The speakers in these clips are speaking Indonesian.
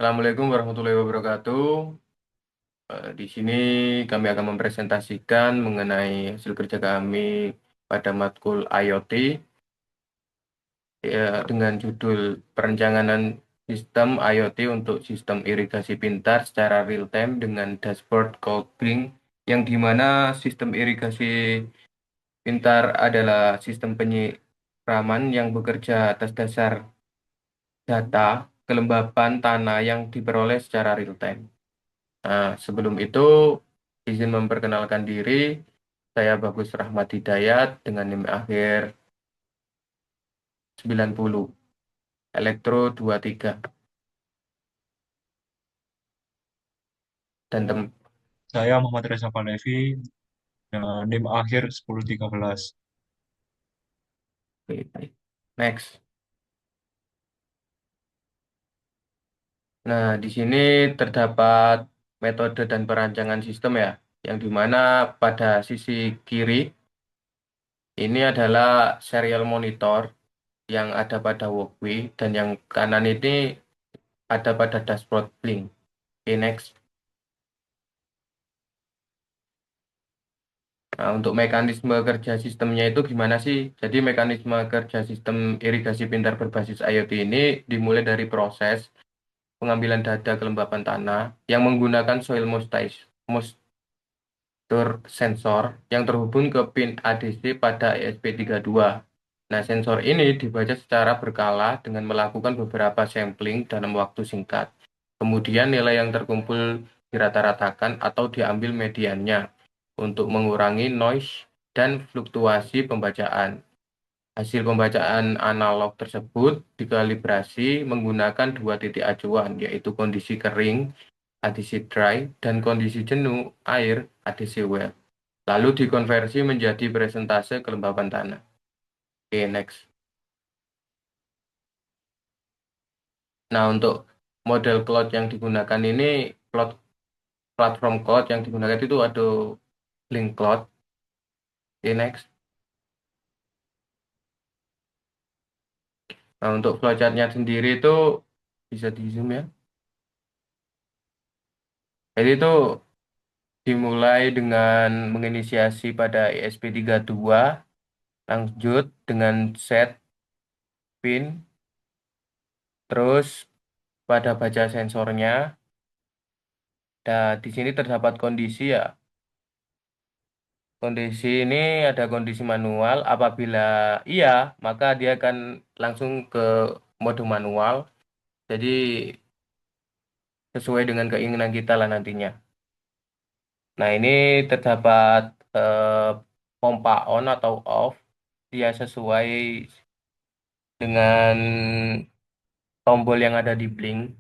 Assalamualaikum warahmatullahi wabarakatuh. Di sini kami akan mempresentasikan mengenai hasil kerja kami pada matkul IoT dengan judul Perencanaan Sistem IoT untuk Sistem Irigasi Pintar secara real time dengan dashboard coding yang dimana sistem irigasi pintar adalah sistem penyiraman yang bekerja atas dasar data kelembapan tanah yang diperoleh secara real time. Nah, sebelum itu, izin memperkenalkan diri, saya Bagus Rahmat Hidayat dengan NIM akhir 90, Elektro 23. Dan Saya Muhammad Reza Palevi dengan NIM akhir 1013. Oke, baik. Next. Nah, di sini terdapat metode dan perancangan sistem ya, yang dimana pada sisi kiri ini adalah serial monitor yang ada pada walkway dan yang kanan ini ada pada dashboard Blink. Oke, next. Nah, untuk mekanisme kerja sistemnya itu gimana sih? Jadi mekanisme kerja sistem irigasi pintar berbasis IoT ini dimulai dari proses pengambilan data kelembapan tanah yang menggunakan soil moisture sensor yang terhubung ke pin ADC pada ESP32. Nah, sensor ini dibaca secara berkala dengan melakukan beberapa sampling dalam waktu singkat. Kemudian nilai yang terkumpul dirata-ratakan atau diambil mediannya untuk mengurangi noise dan fluktuasi pembacaan. Hasil pembacaan analog tersebut dikalibrasi menggunakan dua titik acuan, yaitu kondisi kering (ADC dry) dan kondisi jenuh air (ADC wet). Lalu dikonversi menjadi presentase kelembapan tanah. Oke, next. Nah, untuk model cloud yang digunakan ini, cloud platform cloud yang digunakan itu ada Blink Cloud. Oke, next. Nah, untuk flowchartnya sendiri itu bisa di zoom ya. Jadi itu dimulai dengan menginisiasi pada ESP32, lanjut dengan set pin, terus pada baca sensornya. Nah, di sini terdapat kondisi ya. Kondisi ini ada kondisi manual. Apabila iya, maka dia akan langsung ke mode manual. Jadi sesuai dengan keinginan kita lah nantinya. Nah, ini terdapat eh, pompa on atau off. Dia sesuai dengan tombol yang ada di Blink.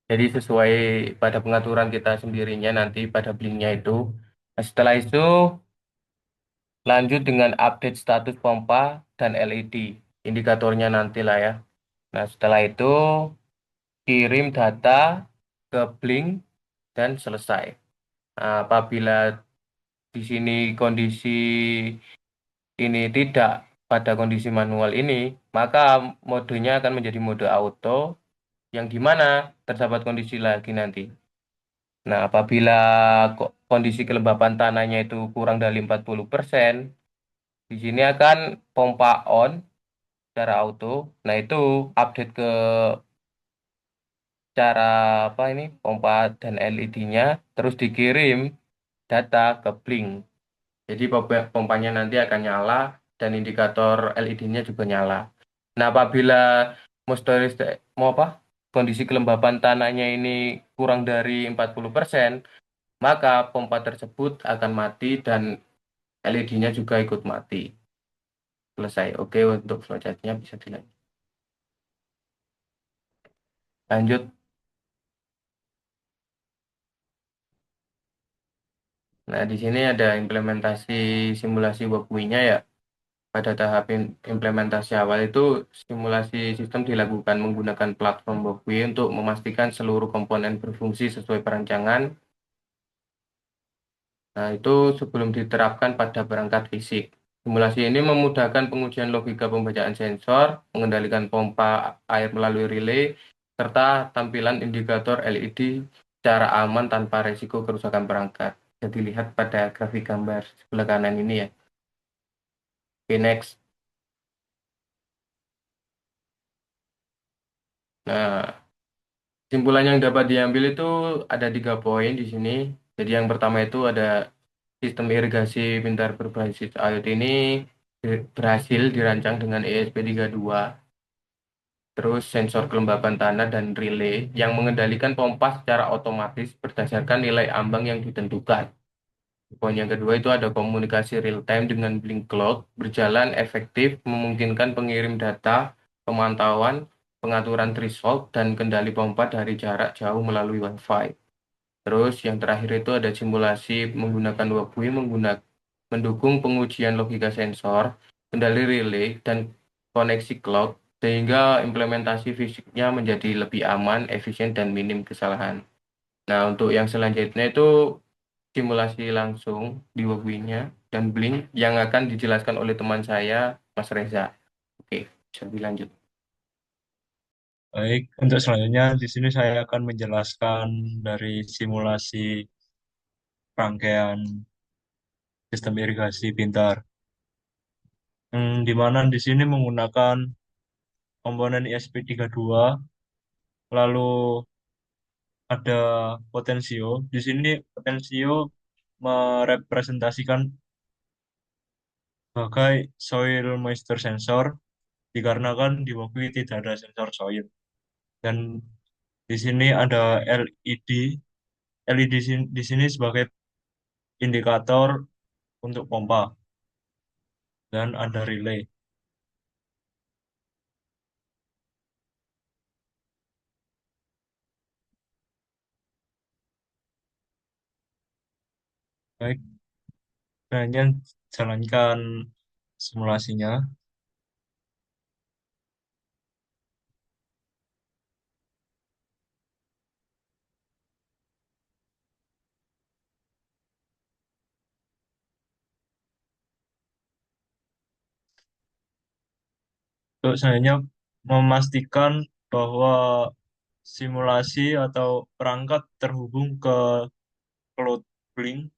Jadi sesuai pada pengaturan kita sendirinya nanti pada Blinknya itu. Nah, setelah itu lanjut dengan update status pompa dan LED. Indikatornya nantilah ya. Nah, setelah itu kirim data ke Blink dan selesai. Nah, apabila di sini kondisi ini tidak pada kondisi manual ini, maka modenya akan menjadi mode auto yang dimana terdapat kondisi lagi nanti. Nah, apabila kondisi kelembapan tanahnya itu kurang dari 40%, di sini akan pompa on secara auto. Nah, itu update ke cara apa ini pompa dan LED-nya, terus dikirim data ke Blink. Jadi pompanya nanti akan nyala dan indikator LED-nya juga nyala. Nah, apabila mau apa? Kondisi kelembapan tanahnya ini kurang dari 40%, maka pompa tersebut akan mati dan LED-nya juga ikut mati. Selesai. Oke, untuk flowchartnya bisa dilanjut. Lanjut. Nah, di sini ada implementasi simulasi walkway-nya ya. Pada tahap implementasi awal itu, simulasi sistem dilakukan menggunakan platform walkway untuk memastikan seluruh komponen berfungsi sesuai perancangan. Nah, itu sebelum diterapkan pada perangkat fisik. Simulasi ini memudahkan pengujian logika pembacaan sensor, mengendalikan pompa air melalui relay, serta tampilan indikator LED secara aman tanpa resiko kerusakan perangkat. Jadi lihat pada grafik gambar sebelah kanan ini ya. Oke, next. Nah, kesimpulan yang dapat diambil itu ada 3 poin di sini. Jadi yang pertama itu ada sistem irigasi pintar berbasis IoT ini berhasil dirancang dengan ESP32. Terus sensor kelembapan tanah dan relay yang mengendalikan pompa secara otomatis berdasarkan nilai ambang yang ditentukan. Poin yang kedua itu ada komunikasi real time dengan Blink Cloud berjalan efektif memungkinkan pengirim data, pemantauan, pengaturan threshold, dan kendali pompa dari jarak jauh melalui Wi-Fi. Terus yang terakhir itu ada simulasi menggunakan Walkbui mendukung pengujian logika sensor, kendali relay, dan koneksi cloud sehingga implementasi fisiknya menjadi lebih aman, efisien, dan minim kesalahan. Nah, untuk yang selanjutnya itu simulasi langsung di Walkbui-nya dan Blink yang akan dijelaskan oleh teman saya, Mas Reza. Oke, bisa dilanjut. Baik, untuk selanjutnya di sini saya akan menjelaskan dari simulasi rangkaian sistem irigasi pintar. Di mana di sini menggunakan komponen ISP32, lalu ada potensio. Di sini potensio merepresentasikan sebagai soil moisture sensor dikarenakan di Walkbui tidak ada sensor soil. Dan di sini ada LED. LED di sini sebagai indikator untuk pompa dan ada relay. Baik, selanjutnya jalankan simulasinya. Untuk selanjutnya memastikan bahwa simulasi atau perangkat terhubung ke cloud Blink.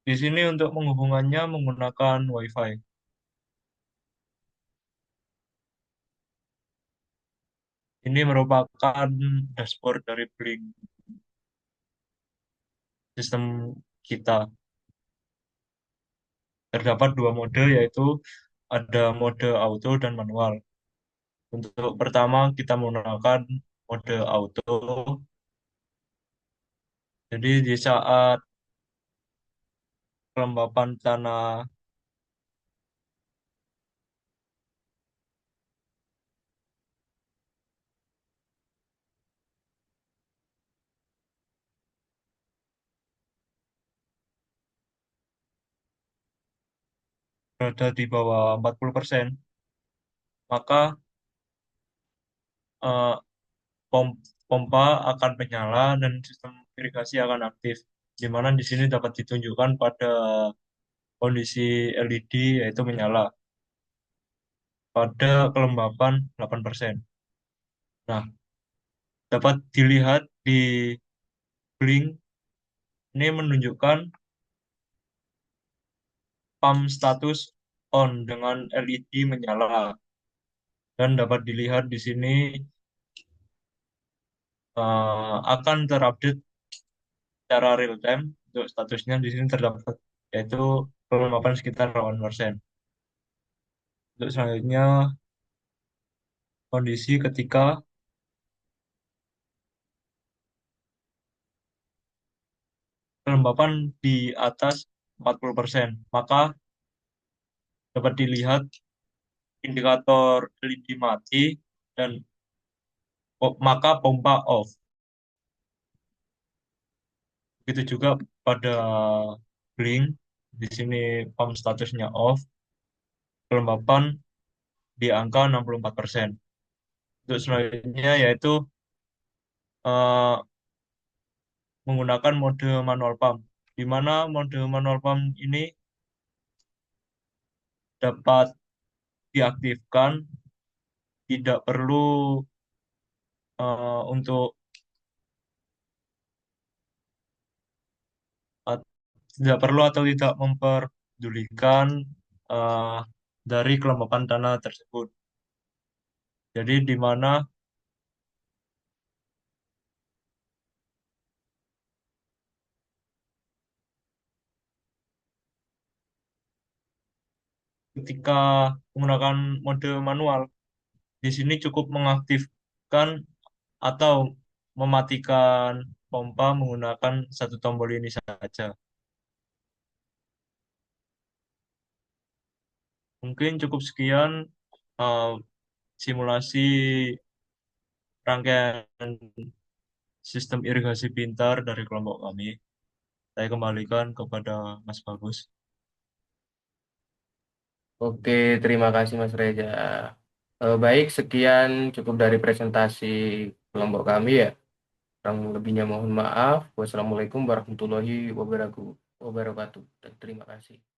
Di sini untuk menghubungannya menggunakan Wi-Fi. Ini merupakan dashboard dari Blink sistem kita. Terdapat 2 mode yaitu ada mode auto dan manual. Untuk pertama kita menggunakan mode auto. Jadi di saat kelembapan tanah berada di bawah 40%, maka eh, pompa akan menyala dan sistem irigasi akan aktif. Di mana di sini dapat ditunjukkan pada kondisi LED yaitu menyala pada kelembapan 8%. Nah, dapat dilihat di Blink ini menunjukkan pump status on dengan LED menyala dan dapat dilihat di sini akan terupdate secara real time. Untuk statusnya di sini terdapat yaitu kelembapan sekitar 8%. Untuk selanjutnya kondisi ketika kelembapan di atas 40%, maka dapat dilihat indikator LED mati dan maka pompa off. Begitu juga pada Blink, di sini pump statusnya off, kelembapan di angka 64%. Untuk selanjutnya yaitu eh, menggunakan mode manual pump, di mana mode manual pump ini dapat diaktifkan, tidak perlu untuk uh, tidak perlu atau tidak memperdulikan uh, dari kelembapan tanah tersebut. Jadi di mana ketika menggunakan mode manual, di sini cukup mengaktifkan atau mematikan pompa menggunakan satu tombol ini saja. Mungkin cukup sekian uh, simulasi rangkaian sistem irigasi pintar dari kelompok kami. Saya kembalikan kepada Mas Bagus. Oke, terima kasih Mas Reza. Baik, sekian cukup dari presentasi kelompok kami ya. Kurang lebihnya mohon maaf. Wassalamualaikum warahmatullahi wabarakatuh. Dan terima kasih.